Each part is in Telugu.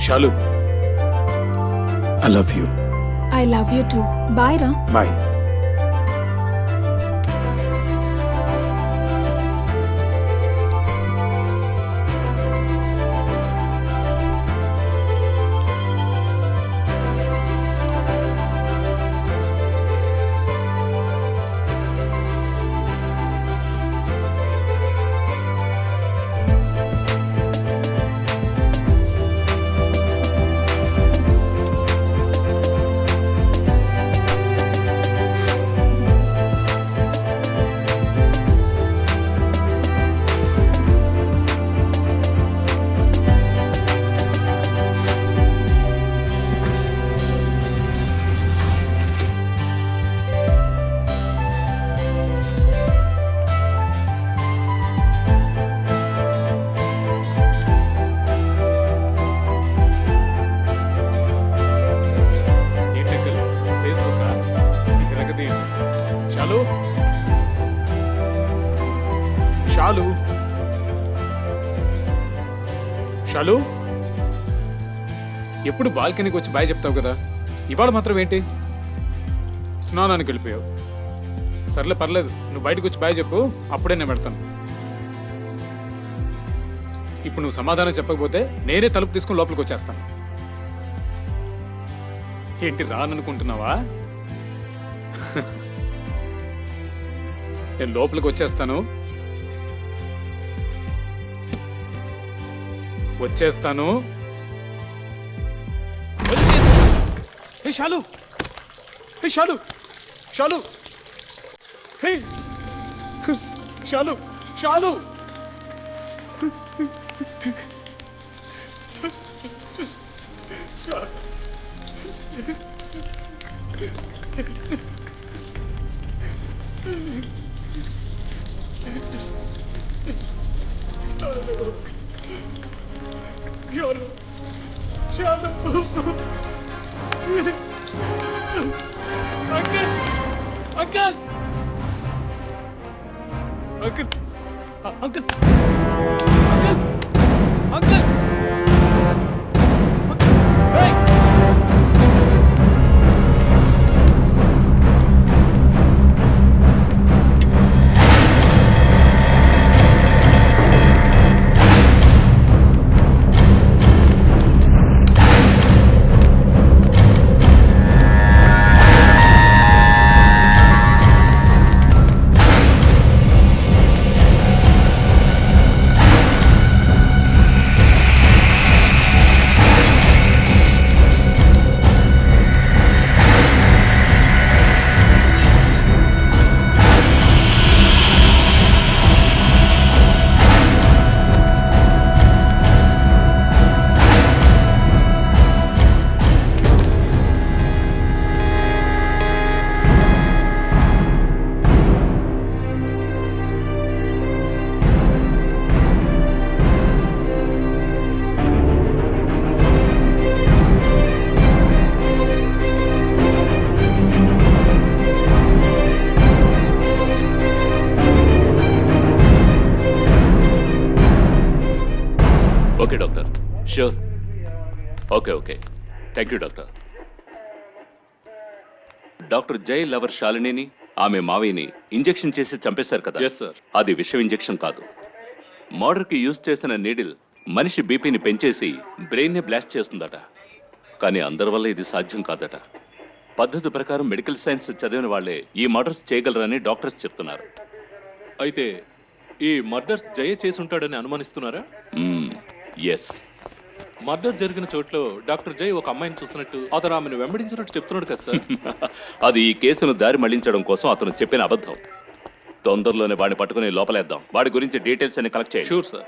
Shalu, I love you. I love you too. Bye రా. బాయ్. షాలు, షాలు, షాలు, ఎప్పుడు బాల్కనీకి వచ్చి బాయ్ చెప్తావు కదా, ఇవాళ మాత్రం ఏంటి? స్నానానికి వెళ్ళిపోయావు. సర్లే పర్లేదు, నువ్వు బయటకు వచ్చి బాయ్ చెప్పు, అప్పుడే నేను పెడతాను. ఇప్పుడు నువ్వు సమాధానం చెప్పకపోతే నేనే తలుపు తీసుకుని లోపలికి వచ్చేస్తాను. ఏంటి రాననుకుంటున్నావా? నేను లోపలికి వచ్చేస్తాను. వచ్చేస్తాను. హే షాలు, hey Shalu, Shalu, hey Shalu, Shalu, uncle, uncle, uncle, uncle, uncle, uncle, hey! Okay doctor, sure. Okay okay, thank you doctor. Doctor Jai lover శాలినిని, ఆమె మావిని ఇంజెక్షన్ చేసి చంపేశారు కదా? Yes sir. అది విషం ఇంజెక్షన్ కాదు. మర్డర్కి యూజ్ చేసిన నీడిల్ మనిషి బీపీని పెంచేసి బ్రెయిన్ని బ్లాస్ట్ చేస్తుందట. కానీ అందరి వల్ల ఇది సాధ్యం కాదట. పద్ధతి ప్రకారం మెడికల్ సైన్స్ చదివిన వాళ్లే ఈ మర్డర్స్ చేయగలరని డాక్టర్స్ చెప్తున్నారు. అయితే ఈ మర్డర్స్ జయ చేసి ఉంటాడని అనుమానిస్తున్నారా? ఎస్. మర్డర్ జరిగిన చోట్లో డాక్టర్ జై ఒక అమ్మాయిని చూసినట్టు, అతను ఆమెను వెంబడించినట్టు చెప్తున్నాడు కదా సార్? అది ఈ కేసును దారి మళ్లించడం కోసం అతను చెప్పిన అబద్ధం. తొందరలోనే వాడిని పట్టుకుని లోపలేద్దాం. వాడి గురించి డీటెయిల్స్ అన్ని కలెక్ట్ చేయండి. Sure sir.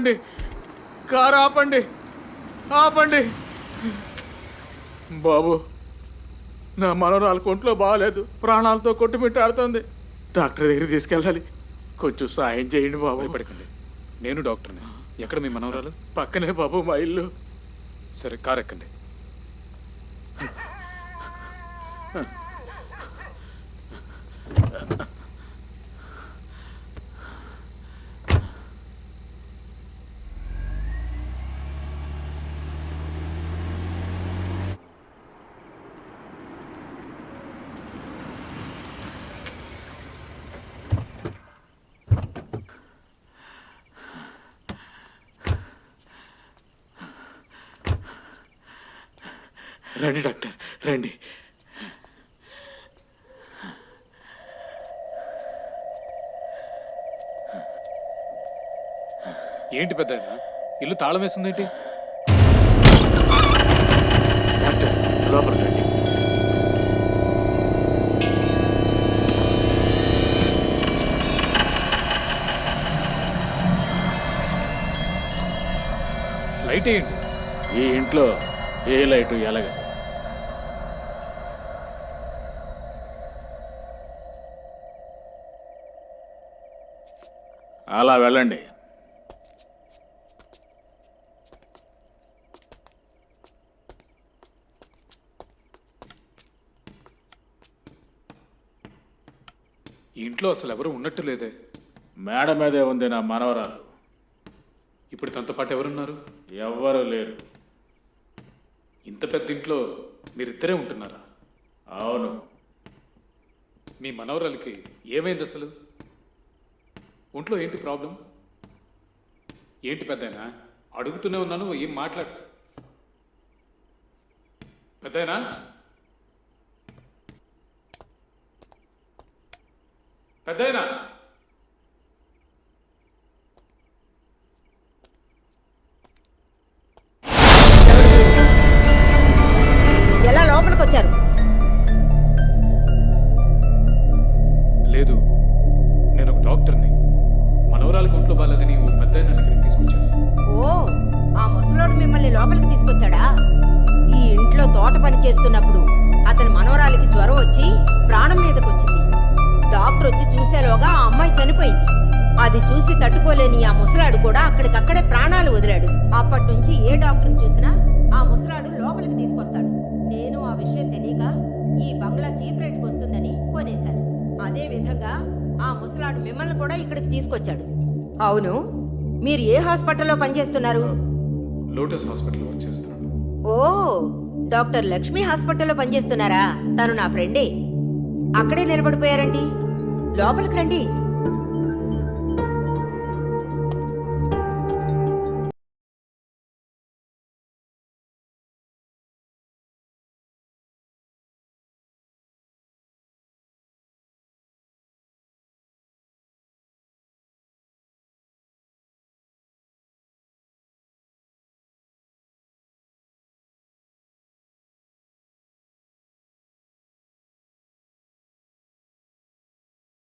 ఆపండి, కారు ఆపండి, ఆపండి. బాబు, నా మనవరాలు ఒంట్లో బాగాలేదు, ప్రాణాలతో కొట్టుమిట్టాడుతోంది. డాక్టర్ దగ్గరికి తీసుకెళ్ళాలి, కొంచెం సాయం చేయండి బాబు. భయపడకండి, నేను డాక్టర్ని. ఎక్కడ మీ మనవరాలు? పక్కనే బాబు మా ఇల్లు. సరే, కారు ఎక్కండి. రండి డాక్టర్, రండి. ఏంటి పెద్ద ఇల్లు తాళం వేస్తుందేంటి? డాక్టర్, లోపల రండి. లైట్ వేయండి. ఈ ఇంట్లో ఏ లైటు ఎలగ. అలా వెళ్ళండి. ఈ ఇంట్లో అసలు ఎవరు ఉన్నట్టు లేదే. మేడ మీదే ఉంది నా మనవరాలు. ఇప్పుడు తనతో పాటు ఎవరున్నారు? ఎవ్వరూ లేరు. ఇంత పెద్ద ఇంట్లో మీరిద్దరే ఉంటున్నారా? అవును. మీ మనవరాలికి ఏమైంది అసలు? ఒంట్లో ఏంటి ప్రాబ్లం? ఏంటి పెద్దయినా? అడుగుతూనే ఉన్నాను, ఏం మాట్లాడు. పెద్దయినా, పెద్దయినా, ఎలా లోపలికి వచ్చారు? లేదు, నేను ఒక డాక్టర్ని. మనవరాలికి ఒంట్లో బాగాలేదని ఓ పెద్దయినా ఇక్కడికి తీసుకొచ్చాను. ఓ, ఆ ముసలోడు మిమ్మల్ని లోపలికి తీసుకొచ్చాడా? ఈ ఇంట్లో తోట పని చేస్తున్నప్పుడు అతని మనవరాలికి జ్వరం వచ్చి ప్రాణం మీదకి వచ్చింది. డాక్టర్ వచ్చి చూసేలోగా ఆ అమ్మాయి చనిపోయింది. అది చూసి తట్టుకోలేని ఆ ముసలాడు కూడా అక్కడికక్కడే ప్రాణాలు వదిలాడు. అప్పటి నుంచి ఏ డాక్టర్ని చూసినా ఆ ముసలాడు లోపలికి తీసుకొస్తాడు. నేను ఆ విషయం తెలియక ఈ బంగ్లా చీప్ రేట్కి వస్తుందని కొనేశాను. అదే విధంగా ఆ ముసలాడు మిమ్మల్ని కూడా ఇక్కడికి తీసుకొచ్చాడు. అవును, మీరు ఏ హాస్పిటల్లో పనిచేస్తున్నారు? లోటస్ హాస్పిటల్ వర్క్ చేస్తున్నాను. ఓ, డాక్టర్ లక్ష్మి హాస్పిటల్లో పనిచేస్తున్నారా? తను నా ఫ్రెండే. అక్కడే నిలబడిపోయారండి. లోపలికి రండి.